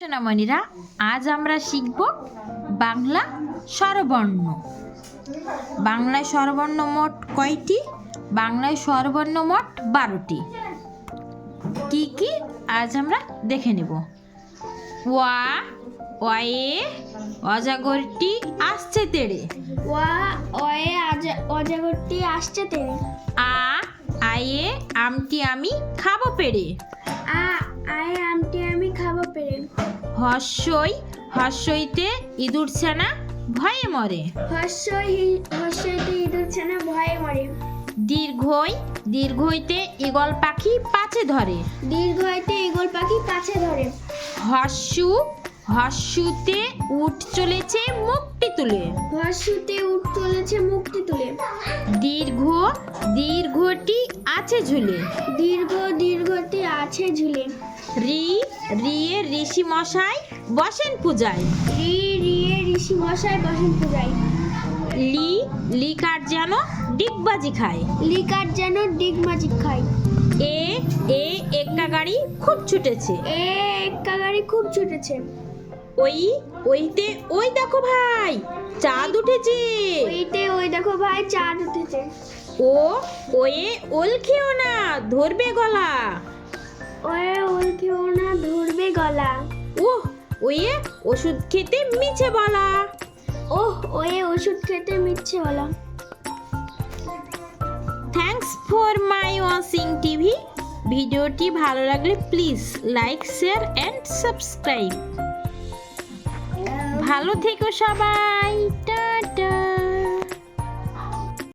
সোনামণিরা, আজ আমরা শিখব বাংলা স্বরবর্ণ। বাংলায় স্বরবর্ণ মোট কয়টি? বাংলায় স্বরবর্ণ মোট 12টি। কি কি আজ আমরা দেখে নেব। ওয়া, অয়ে অজাগরটি আসছে তেড়ে। ওয়া অয়ে অজাগরটি আসছে তেড়ে। আয়ে আমটি আমি খাবো পেড়ে। আয়ে আমটি আমি খাবো পেড়ে। হর্ষইতে ইঁদুর ছানা ভয়ে মরে। হর্ষইতে ইঁদুর ছানা ভয়ে মরে। দীর্ঘইতে ঈগল পাখি পাছে ধরে। দীর্ঘইতে ঈগল পাখি পাছে ধরে। হর্ষুতে উঠ চলেছে মুখটি তুলে। হর্ষুতে উঠ চলেছে মুখটি তুলে। দীর্ঘটি আছে ঝুলে। দীর্ঘটি আছে ঝুলে। রিয়ে ঋষি মশাই বসেন পূজায়। রিয়ে ঋষি মশাই বসেন পূজায়। লিকার যেন ডিগবাজি খায়। লিকার যেন ডিগবাজি খায়। একটা গাড়ি খুব ছুটেছে। একটা গাড়ি খুব ছুটেছে। ওইতে ওই দেখো ভাই চাঁদ উঠেছে। ওই দেখো ভাই চাঁদ উঠেছে। ওয়ে ওল খেও না ধরবে গলা। ওল খেও না ধরবে গলা। ওয়ে ওষুধ খেতে মিছে বলা। ওয়ে ওষুধ খেতে মিছে বলা। Thanks for my watching TV. ভিডিওটি ভালো লাগলে please like, share and subscribe. ভালো থেকো সবাই।